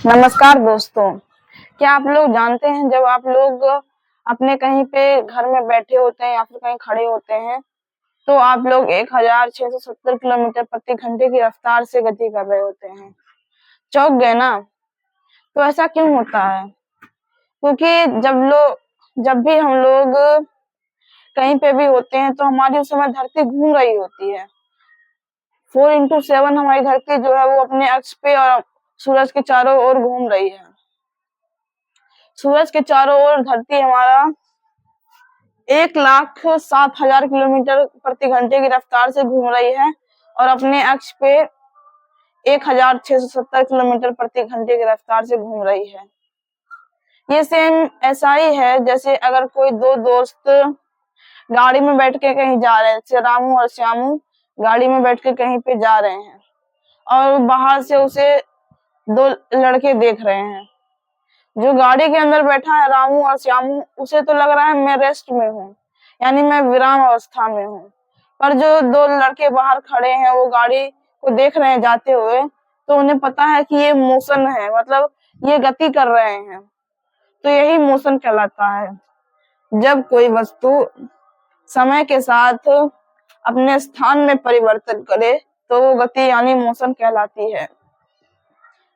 नमस्कार दोस्तों। क्या आप लोग जानते हैं जब आप लोग अपने कहीं पे घर में बैठे होते हैं या फिर कहीं खड़े होते हैं तो आप लोग 1670 किलोमीटर प्रति घंटे की रफ्तार से गति कर रहे होते हैं। चौंक गए ना? तो ऐसा क्यों होता है? क्योंकि जब भी हम लोग कहीं पे भी होते हैं तो हमारी उस समय धरती घूम रही होती है। 4x7 हमारी धरती जो है वो अपने अक्ष पे और सूरज के चारों ओर घूम रही है। सूरज के चारों ओर धरती हमारा 1,07,000 किलोमीटर प्रति घंटे की रफ्तार से घूम रही है और अपने अक्ष पे 1,670 किलोमीटर प्रति घंटे की रफ्तार से घूम रही है। ये सेम ऐसा ही है जैसे अगर कोई दो दोस्त गाड़ी में बैठ के कहीं जा रहे हैं, जैसे रामू और श्यामू गाड़ी में बैठ के कहीं पे जा रहे हैं और बाहर से उसे दो लड़के देख रहे हैं। जो गाड़ी के अंदर बैठा है रामू और श्यामू, उसे तो लग रहा है मैं रेस्ट में हूँ, यानी मैं विराम अवस्था में हूँ। पर जो दो लड़के बाहर खड़े हैं वो गाड़ी को देख रहे हैं जाते हुए, तो उन्हें पता है कि ये मोशन है, मतलब ये गति कर रहे हैं। तो यही मोशन कहलाता है। जब कोई वस्तु समय के साथ अपने स्थान में परिवर्तन करे तो वो गति यानी मोशन कहलाती है।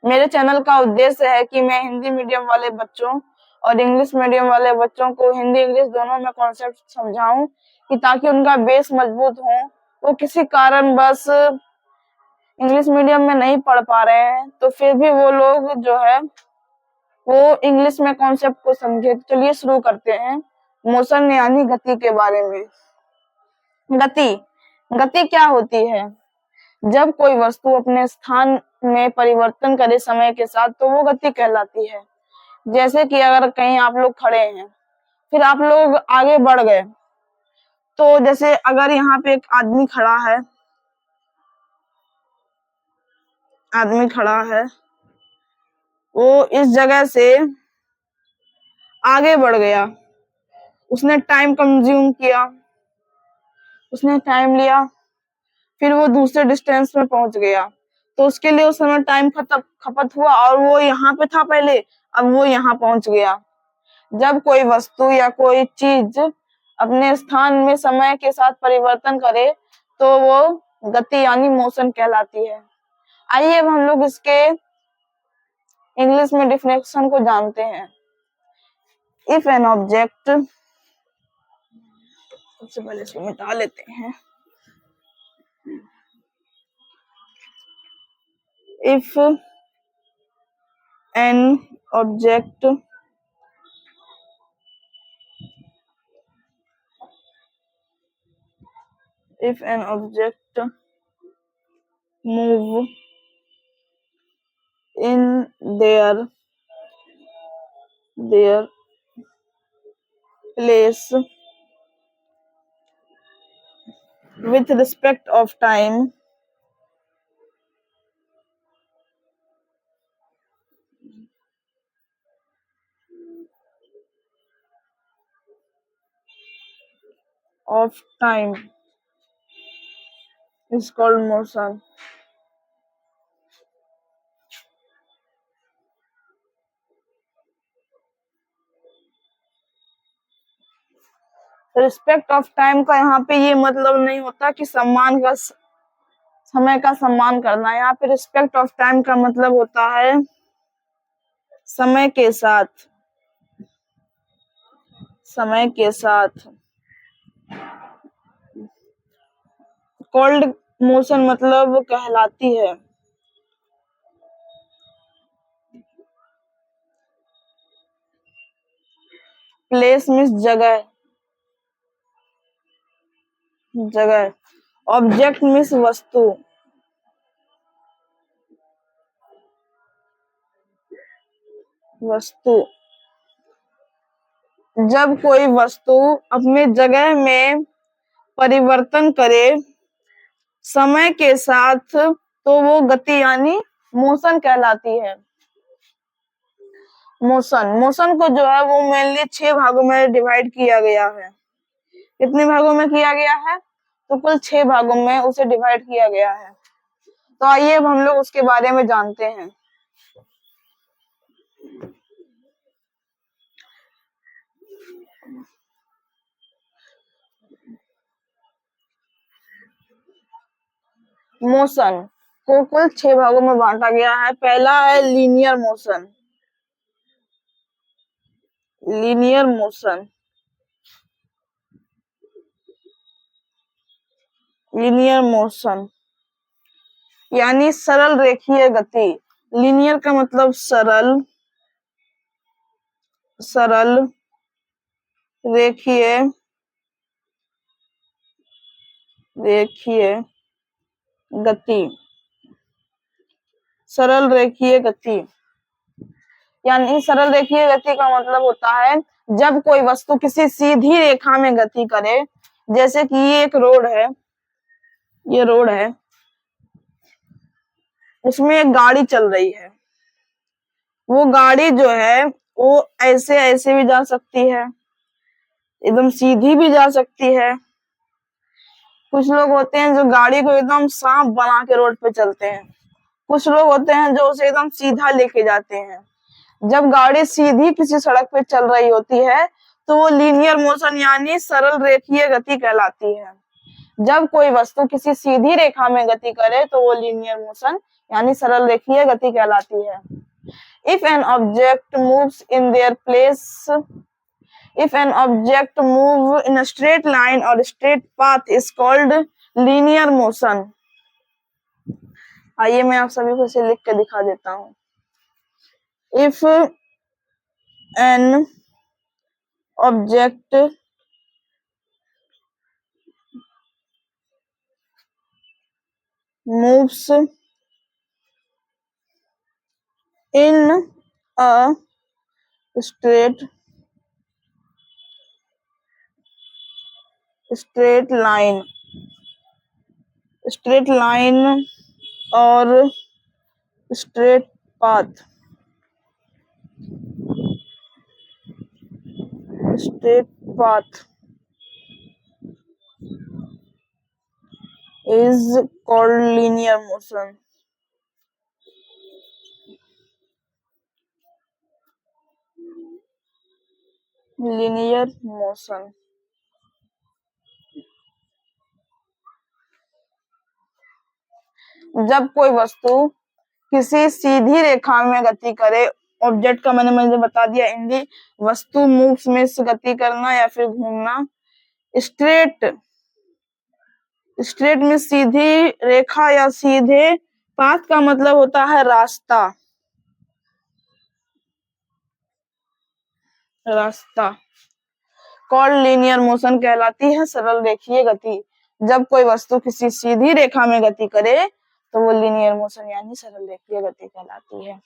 मेरे चैनल का उद्देश्य है कि मैं हिंदी मीडियम वाले बच्चों और इंग्लिश मीडियम वाले बच्चों को हिंदी इंग्लिश दोनों में कॉन्सेप्ट समझाऊं कि ताकि उनका बेस मजबूत हो। वो किसी कारण बस इंग्लिश मीडियम में नहीं पढ़ पा रहे हैं तो फिर भी वो लोग जो है वो इंग्लिश में कॉन्सेप्ट को समझे। चलिए शुरू करते हैं मोशन यानी गति के बारे में। गति क्या होती है? जब कोई वस्तु अपने स्थान में परिवर्तन करे समय के साथ तो वो गति कहलाती है। जैसे कि अगर कहीं आप लोग खड़े हैं फिर आप लोग आगे बढ़ गए, तो जैसे अगर यहाँ पे एक आदमी खड़ा है, वो इस जगह से आगे बढ़ गया, उसने टाइम कंज्यूम किया, उसने टाइम लिया, फिर वो दूसरे डिस्टेंस में पहुंच गया, तो उसके लिए उस समय टाइम खपत हुआ और वो यहाँ पे था पहले, अब वो यहाँ पहुंच गया। जब कोई वस्तु या कोई चीज अपने स्थान में समय के साथ परिवर्तन करे तो वो गति यानी मोशन कहलाती है। आइए अब हम लोग इसके इंग्लिश में डिफिनेशन को जानते हैं। इफ एन ऑब्जेक्ट, सबसे पहले इसको मिटा लेते हैं। If an object move in their place with respect of time, is called motion. Respect of time का यहाँ पे ये मतलब नहीं होता कि समय का सम्मान करना। यहाँ पे रिस्पेक्ट ऑफ टाइम का मतलब होता है समय के साथ कॉल्ड मोशन मतलब कहलाती है। प्लेस मीन्स जगह, ऑब्जेक्ट मीन्स वस्तु, जब कोई वस्तु अपने जगह में परिवर्तन करे समय के साथ तो वो गति यानी मोशन कहलाती है। मोशन को जो है वो मेनली 6 भागों में डिवाइड किया गया है। कितने भागों में किया गया है? तो कुल 6 भागों में उसे डिवाइड किया गया है। तो आइए अब हम लोग उसके बारे में जानते हैं। मोशन को कुल 6 भागों में बांटा गया है। पहला है linear motion. Linear motion, linear motion यानी सरल रेखीय गति। लीनियर का मतलब सरल, सरल रेखीय, रेखीय गति, सरल रेखीय गति। यानी सरल रेखीय गति का मतलब होता है जब कोई वस्तु किसी सीधी रेखा में गति करे, जैसे कि ये एक रोड है, ये रोड है, उसमें एक गाड़ी चल रही है। वो गाड़ी जो है वो ऐसे ऐसे भी जा सकती है, एकदम सीधी भी जा सकती है। कुछ लोग होते हैं जो गाड़ी को एकदम सांप बना के रोड पे चलते हैं। कुछ लोग होते हैं जो उसे एकदम सीधा लेके जाते हैं। जब गाड़ी सीधी किसी सड़क पे चल रही होती है तो वो लीनियर मोशन यानी सरल रेखीय गति कहलाती है। जब कोई वस्तु किसी सीधी रेखा में गति करे तो वो लीनियर मोशन यानी सरल रेखीय गति कहलाती है। If an object moves in their place, if an object move in a straight line or straight path is called linear motion. आइए मैं आप सभी को इसे लिख के दिखा देता हूँ। If an object moves in a straight line, straight line or straight path, straight path is called linear motion. Linear motion. जब कोई वस्तु किसी सीधी रेखा में गति करे, ऑब्जेक्ट का मैंने बता दिया हिंदी, वस्तु मूव्स में गति करना या फिर घूमना। स्ट्रेट, स्ट्रेट में सीधी रेखा या सीधे, पाथ का मतलब होता है रास्ता, रास्ता। कॉल्ड लीनियर मोशन कहलाती है सरल रेखीय गति। जब कोई वस्तु किसी सीधी रेखा में गति करे तो वो लीनियर मोशन यानी सरल रेखीय गति कहलाती है।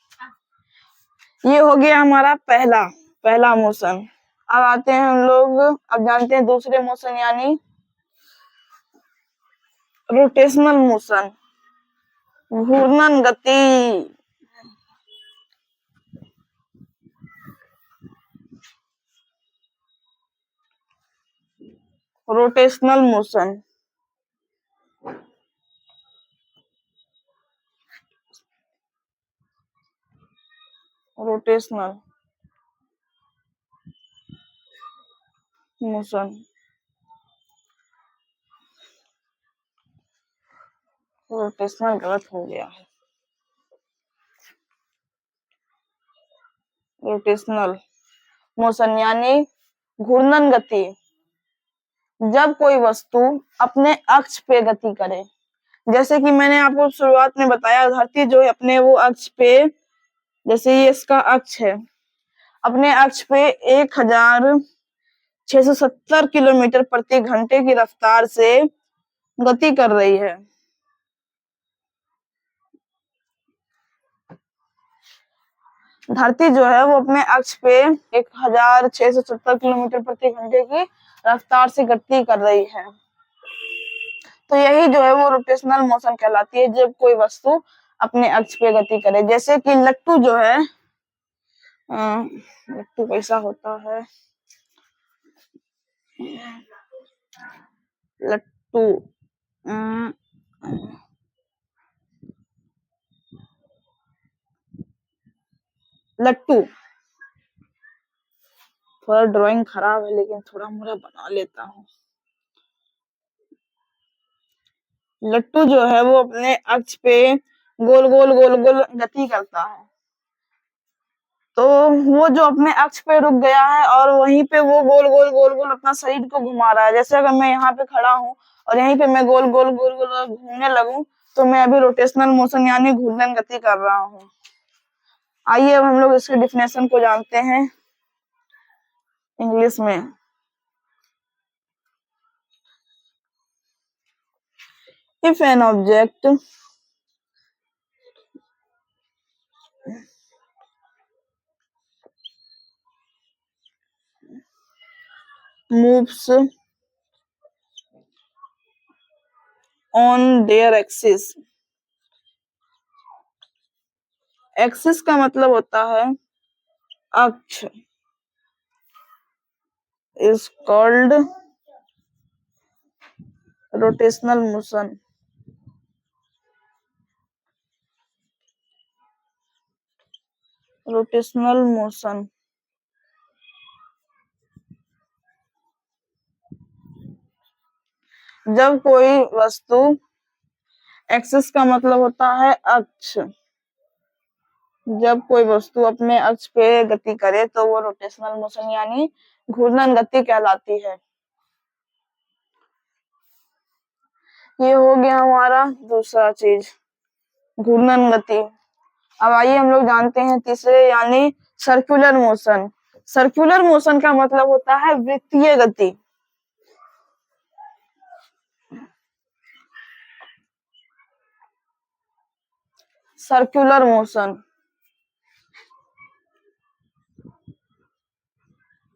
ये हो गया हमारा पहला मोशन। अब आते हैं हम लोग, अब जानते हैं दूसरे मोशन यानी रोटेशनल मोशन, घूर्णन गति। Rotational motion, rotational motion, rotational गलत हो गया है। रोटेशनल मोशन यानी घूर्णन गति। जब कोई वस्तु अपने अक्ष पे गति करे, जैसे कि मैंने आपको शुरुआत में बताया, धरती जो है अपने वो अक्ष पे, जैसे ये इसका अक्ष है, अपने अक्ष पे 1670 किलोमीटर प्रति घंटे की रफ्तार से गति कर रही है। धरती जो है वो अपने अक्ष पे 1670 किलोमीटर प्रति घंटे की रफ्तार से गति कर रही है। तो यही जो है वो रोटेशनल मोशन कहलाती है, जब कोई वस्तु अपने अक्ष पे गति करे। जैसे कि लट्टू जो है, लट्टू कैसा होता है, लट्टू लट्टू थोड़ा ड्राइंग खराब है लेकिन थोड़ा मोड़ा बना लेता हूँ। लट्टू जो है वो अपने अक्ष पे गोल गोल गोल गोल गति करता है। तो वो जो अपने अक्ष पे रुक गया है और वहीं पे वो गोल गोल गोल गोल अपना शरीर को घुमा रहा है। जैसे अगर मैं यहाँ पे खड़ा हूँ और यहीं पे मैं गोल गोल गोल गोल घूमने लगूं तो मैं अभी रोटेशनल मोशन यानी घूर्णन गति कर रहा हूँ। आइए अब हम लोग इसके डिफिनेशन को जानते हैं इंग्लिश में। If an object moves on their axis, axis का मतलब होता है अक्ष, is called rotational motion। Rotational motion जब कोई वस्तु, एक्सिस का मतलब होता है अक्ष, जब कोई वस्तु अपने अक्ष पे गति करे तो वो रोटेशनल मोशन यानी घूर्णन गति कहलाती है। ये हो गया हमारा दूसरा चीज, घूर्णन गति। अब आइए हम लोग जानते हैं तीसरे यानी सर्कुलर मोशन। सर्कुलर मोशन का मतलब होता है वृत्तीय गति। सर्कुलर मोशन,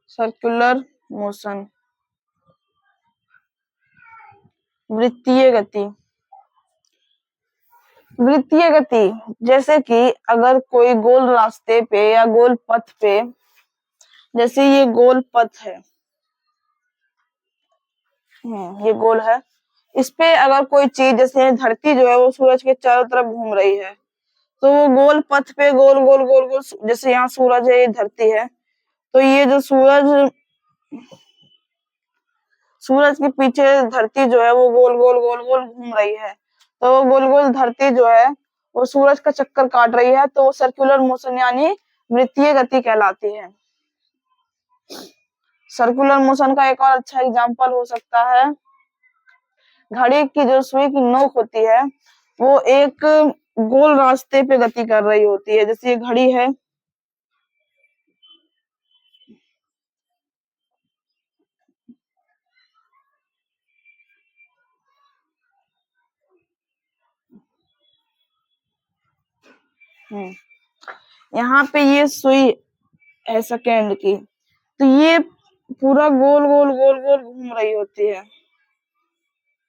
सर्कुलर मोशन वृत्तीय गति। वृत्तीय गति जैसे कि अगर कोई गोल रास्ते पे या गोल पथ पे, जैसे ये गोल पथ है, ये गोल है, इस पे अगर कोई चीज जैसे धरती जो है वो सूरज के चारों तरफ घूम रही है तो वो गोल पथ पे गोल गोल गोल गोल, जैसे यहाँ सूरज है ये धरती है, तो ये जो सूरज के पीछे धरती जो है वो गोल गोल गोल गोल घूम रही है, तो वो गोल गोल धरती जो है वो सूरज का चक्कर काट रही है, तो वो सर्कुलर मोशन यानी वृत्तीय गति कहलाती है। सर्कुलर मोशन का एक और अच्छा एग्जांपल हो सकता है, घड़ी की जो सुई की नोक होती है वो एक गोल रास्ते पे गति कर रही होती है। जैसे ये घड़ी है, यहाँ पे ये सुई है सेकेंड की, तो ये पूरा गोल गोल गोल गोल घूम रही होती है,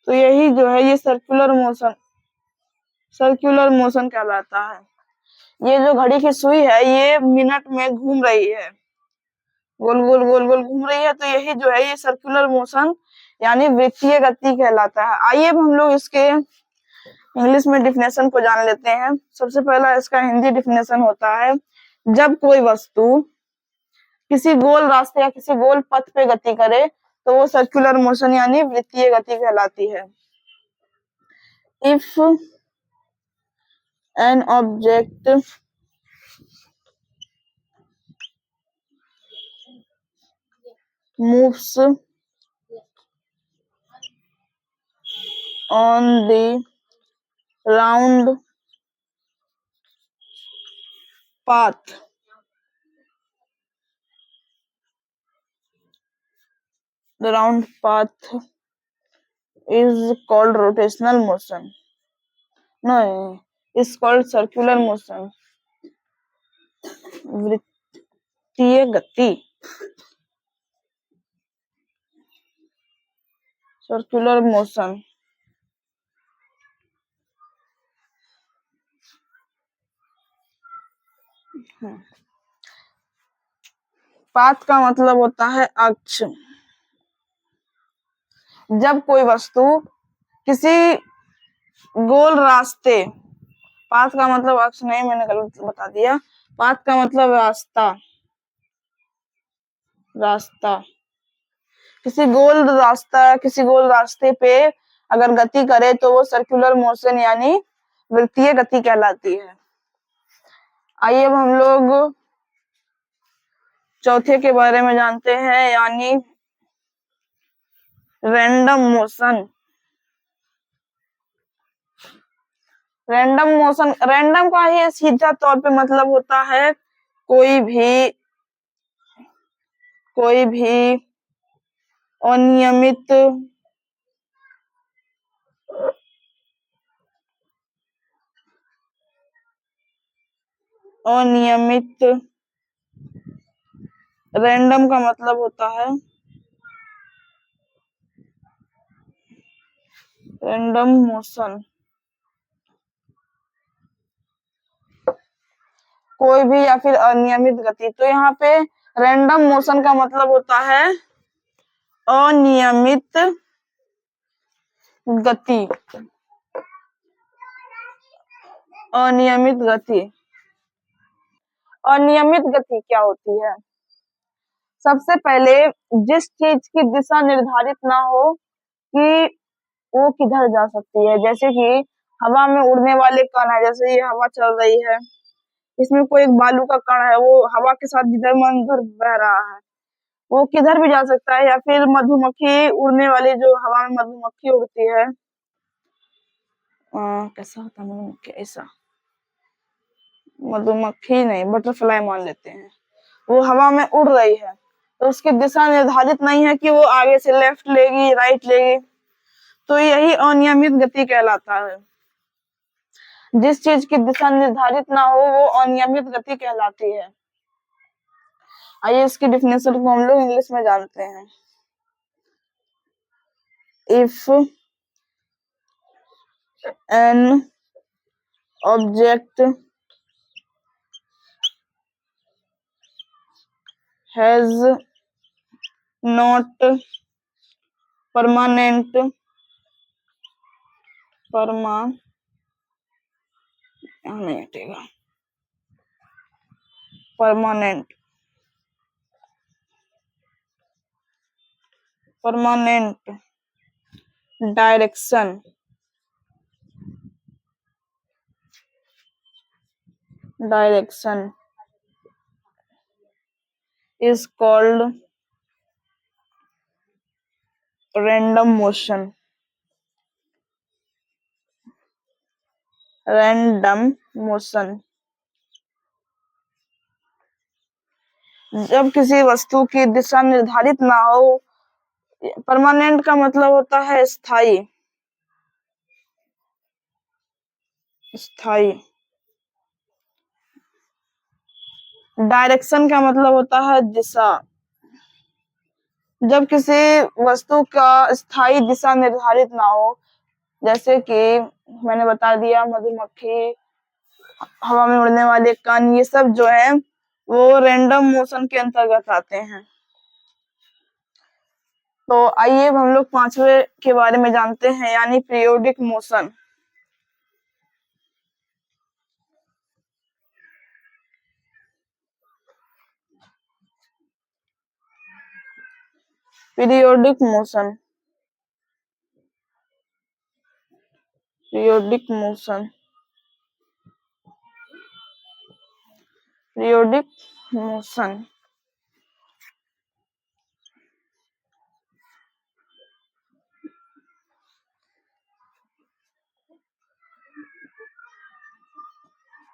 तो यही जो है ये सर्कुलर मोशन कहलाता है। ये जो घड़ी की सुई है ये मिनट में घूम रही है, गोल गोल गोल गोल घूम रही है, तो यही जो है ये सर्कुलर मोशन यानी वृत्तीय गति कहलाता है। आइए अब हम लोग इसके इंग्लिश में डिफिनेशन को जान लेते हैं। सबसे पहला इसका हिंदी डिफिनेशन होता है, जब कोई वस्तु किसी गोल रास्ते या किसी गोल पथ पे गति करे तो वो सर्कुलर मोशन यानी वृत्तीय गति कहलाती है। If an object moves on the round path, the round path is called rotational motion, no, is called circular motion, वृत्तीय गति, सर्कुलर मोशन। पाथ का मतलब होता है अक्ष, जब कोई वस्तु किसी गोल रास्ते, पाथ का मतलब अक्ष नहीं, मैंने गलत बता दिया, पाथ का मतलब रास्ता, रास्ता, किसी गोल रास्ते पे अगर गति करे तो वो सर्कुलर मोशन यानी वृत्तीय गति कहलाती है। आइए अब हम लोग चौथे के बारे में जानते हैं, यानी रैंडम मोशन। रैंडम का ही सीधा तौर पे मतलब होता है कोई भी अनियमित रैंडम का मतलब होता है रैंडम मोशन, कोई भी या फिर अनियमित गति। तो यहाँ पे रैंडम मोशन का मतलब होता है अनियमित गति। अनियमित गति, अनियमित गति क्या होती है? सबसे पहले जिस चीज की दिशा निर्धारित ना हो कि वो किधर जा सकती है, जैसे कि हवा में उड़ने वाले कण है, जैसे ये हवा चल रही है, इसमें कोई एक बालू का कण है, वो हवा के साथ जिधर मन उधर बह रहा है, वो किधर भी जा सकता है। या फिर मधुमक्खी उड़ने वाली, जो हवा में मधुमक्खी उड़ती है, कैसा होता है मधुमक्खी, ऐसा मधुमक्खी नहीं, बटरफ्लाई मान लेते हैं, वो हवा में उड़ रही है तो उसकी दिशा निर्धारित नहीं है कि वो आगे से लेफ्ट लेगी राइट लेगी, तो यही अनियमित गति कहलाता है। जिस चीज की दिशा निर्धारित ना हो वो अनियमित गति कहलाती है। आइए इसकी डेफिनेशन को हम लोग इंग्लिश में जानते हैं। If an object has not permanent direction is called random motion। जब किसी वस्तु की दिशा निर्धारित ना हो, परमानेंट का मतलब होता है स्थायी, डायरेक्शन का मतलब होता है दिशा। जब किसी वस्तु का स्थायी दिशा निर्धारित ना हो, जैसे कि मैंने बता दिया मधुमक्खी, हवा में उड़ने वाले कण, ये सब जो है वो रैंडम मोशन के अंतर्गत आते हैं। तो आइए अब हम लोग पांचवे के बारे में जानते हैं, यानी पीरियोडिक मोशन। पीरियोडिक मोशन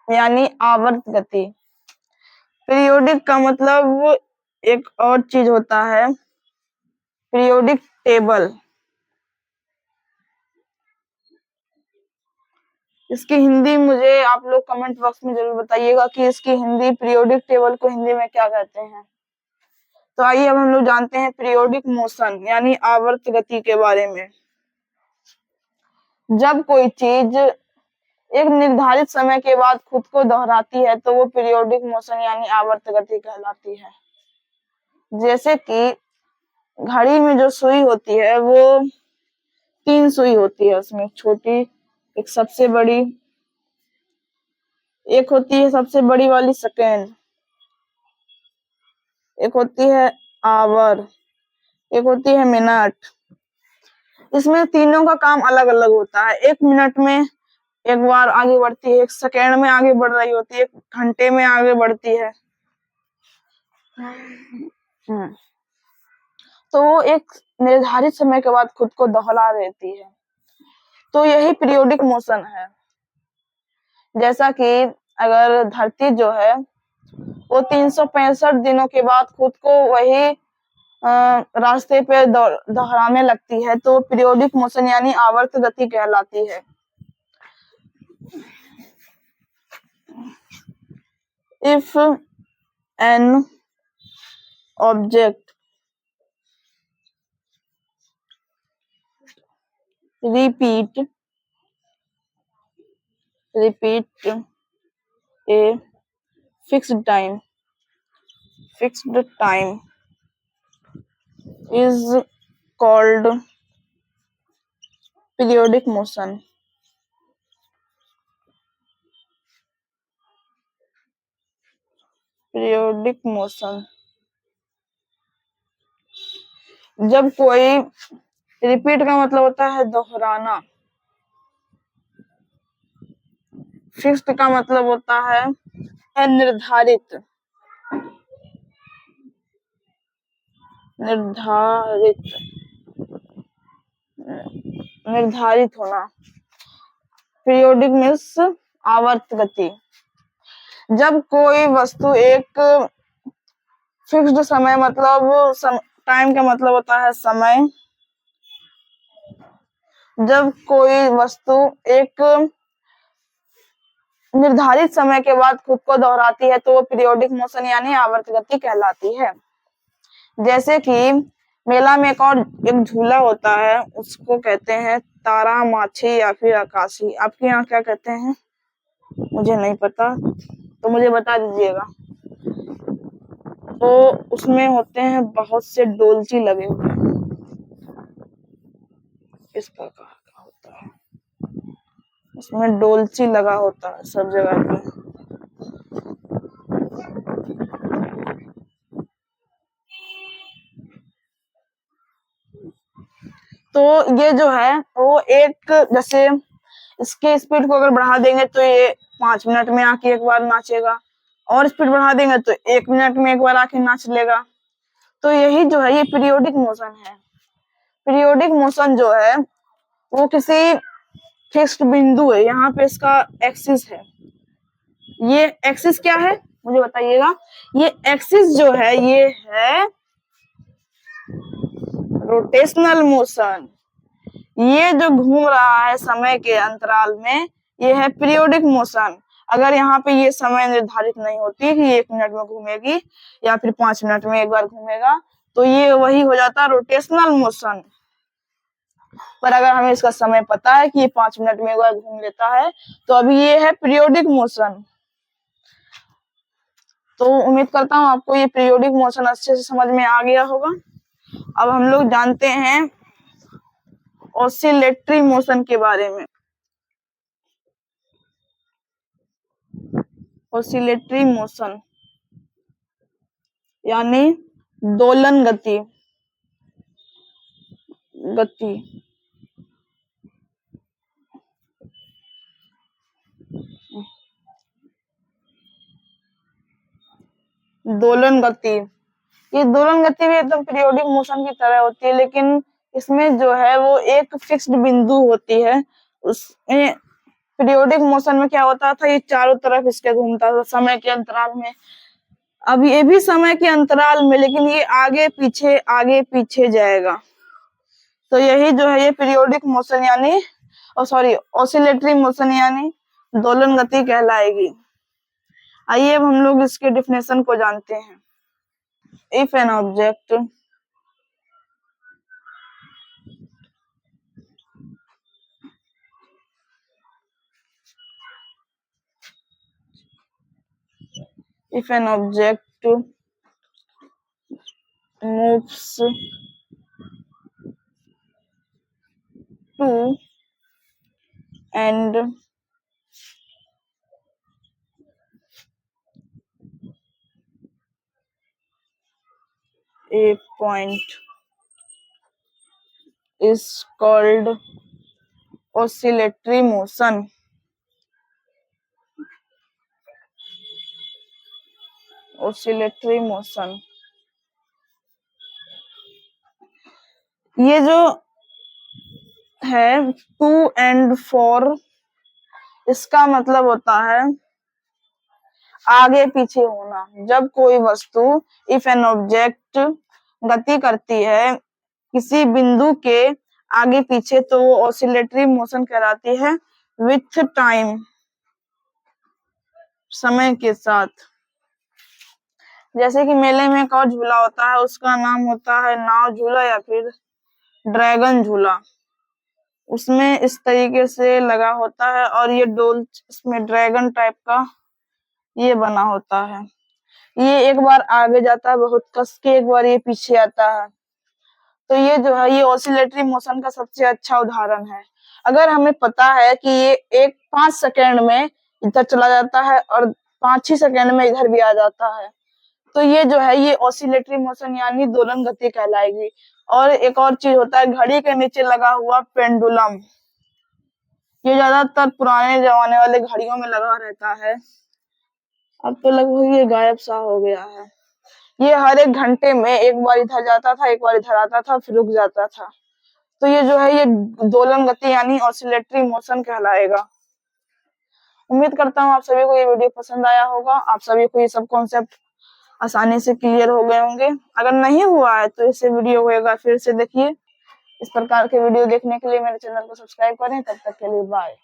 यानी आवर्त गति। पीरियोडिक का मतलब एक और चीज होता है, पीरियोडिक टेबल। इसकी हिंदी मुझे आप लोग कमेंट बॉक्स में जरूर बताइएगा कि इसकी हिंदी, पीरियोडिक टेबल को हिंदी में क्या कहते हैं। तो आइए अब हम लोग जानते हैं पीरियोडिक मोशन यानी आवर्त गति के बारे में। जब कोई चीज एक निर्धारित समय के बाद खुद को दोहराती है तो वो पीरियोडिक मोशन यानी आवर्त गति कहलाती है। जैसे कि घड़ी में जो सुई होती है वो 3 सुई होती है, उसमें छोटी, एक सबसे बड़ी, एक होती है सबसे बड़ी वाली सेकेंड, एक होती है आवर, एक होती है मिनट। इसमें तीनों का काम अलग अलग होता है। 1 मिनट में एक बार आगे बढ़ती है, 1 सेकेंड में आगे बढ़ रही होती है, 1 घंटे में आगे बढ़ती है। तो वो एक निर्धारित समय के बाद खुद को दोहरा देती है। तो यही पीरियोडिक मोशन है। जैसा कि अगर धरती जो है वो 365 दिनों के बाद खुद को वही रास्ते पे दोहराने लगती है, तो पीरियोडिक मोशन यानी आवर्त गति कहलाती है। If an object repeat a fixed time is called periodic motion. Periodic motion जब कोई रिपीट का मतलब होता है दोहराना, फिक्स्ड का मतलब होता है निर्धारित होना। पीरियोडिक मीन्स आवर्त गति। जब कोई वस्तु एक फिक्स्ड समय मतलब टाइम का मतलब होता है समय। जब कोई वस्तु एक निर्धारित समय के बाद खुद को दोहराती है तो वो पीरियोडिक मोशन यानी आवर्त गति कहलाती है। जैसे कि मेला में एक झूला होता है, उसको कहते हैं तारा माछी या फिर आकाशी। आपके यहाँ क्या कहते हैं मुझे नहीं पता, तो मुझे बता दीजिएगा। तो उसमें होते हैं बहुत से डोलची लगे हुए, इस प्रकार का होता है, उसमें डोलची लगा होता है सब जगह पे। तो ये जो है वो एक, जैसे इसके स्पीड को अगर बढ़ा देंगे तो ये 5 मिनट में आके एक बार नाचेगा, और स्पीड बढ़ा देंगे तो 1 मिनट में एक बार आके नाच लेगा। तो यही जो है ये पीरियोडिक मोशन है। पीरियोडिक मोशन जो है वो किसी फिक्स्ड बिंदु है, यहाँ पे इसका एक्सिस है। ये एक्सिस क्या है मुझे बताइएगा। ये एक्सिस जो है ये है रोटेशनल मोशन। ये जो घूम रहा है समय के अंतराल में ये है पीरियोडिक मोशन। अगर यहाँ पे ये समय निर्धारित नहीं होती कि 1 मिनट में घूमेगी या फिर 5 मिनट में एक बार घूमेगा, तो ये वही हो जाता है रोटेशनल मोशन। पर अगर हमें इसका समय पता है कि ये 5 मिनट में एक बार घूम लेता है, तो अभी ये है पीरियोडिक मोशन। तो उम्मीद करता हूँ आपको ये पीरियोडिक मोशन अच्छे से समझ में आ गया होगा। अब हम लोग जानते हैं ऑसिलेटरी मोशन के बारे में। ऑसिलेटरी मोशन यानी दोलन गति। दोलन गति, ये दोलन गति भी एकदम पीरियोडिक मोशन की तरह होती है, लेकिन इसमें जो है वो एक फिक्स्ड बिंदु होती है। उसमें पीरियोडिक मोशन में क्या होता था, ये चारों तरफ इसके घूमता था समय के अंतराल में। अब ये भी समय के अंतराल में, लेकिन ये आगे पीछे जाएगा। तो यही जो है ये पीरियोडिक मोशन यानी ऑसिलेटरी मोशन यानी दोलन गति कहलाएगी। आइए अब हम लोग इसके डिफिनेशन को जानते हैं। If an object moves to and a point is called oscillatory motion. Oscillatory motion. ये जो है 2 and 4, इसका मतलब होता है आगे पीछे होना। जब कोई वस्तु इफ एन ऑब्जेक्ट गति करती है किसी बिंदु के आगे पीछे, तो वो ऑसिलेटरी मोशन कहलाती है। विथ टाइम, समय के साथ। जैसे कि मेले में एक और झूला होता है, उसका नाम होता है नाव झूला या फिर ड्रैगन झूला। उसमें इस तरीके से लगा होता है और ये डोल इसमें ड्रैगन टाइप का ये बना होता है। ये एक बार आगे जाता है बहुत कस के, एक बार ये पीछे आता है। तो ये जो है ये ऑसिलेटरी मोशन का सबसे अच्छा उदाहरण है। अगर हमें पता है कि ये 5 सेकेंड में इधर चला जाता है और 5-6 सेकेंड में इधर भी आ जाता है, तो ये जो है ये ऑसिलेटरी मोशन यानी दोलन गति कहलाएगी। और एक और चीज होता है घड़ी के नीचे लगा हुआ पेंडुलम। ये ज्यादातर पुराने जमाने वाले घड़ियों में लगा रहता है। अब तो लगभग ये गायब सा हो गया है। ये हर 1 घंटे में एक बार इधर जाता था, एक बार इधर आता था, फिर रुक जाता था। तो ये जो है ये दोलन गति यानी ऑसिलेटरी मोशन कहलाएगा। उम्मीद करता हूँ आप सभी को ये वीडियो पसंद आया होगा। आप सभी को ये सब कॉन्सेप्ट आसानी से क्लियर हो गए होंगे। अगर नहीं हुआ है तो इसे वीडियो को एक बार फिर से देखिए। इस प्रकार के वीडियो देखने के लिए मेरे चैनल को सब्सक्राइब करें। तब तक के लिए बाय।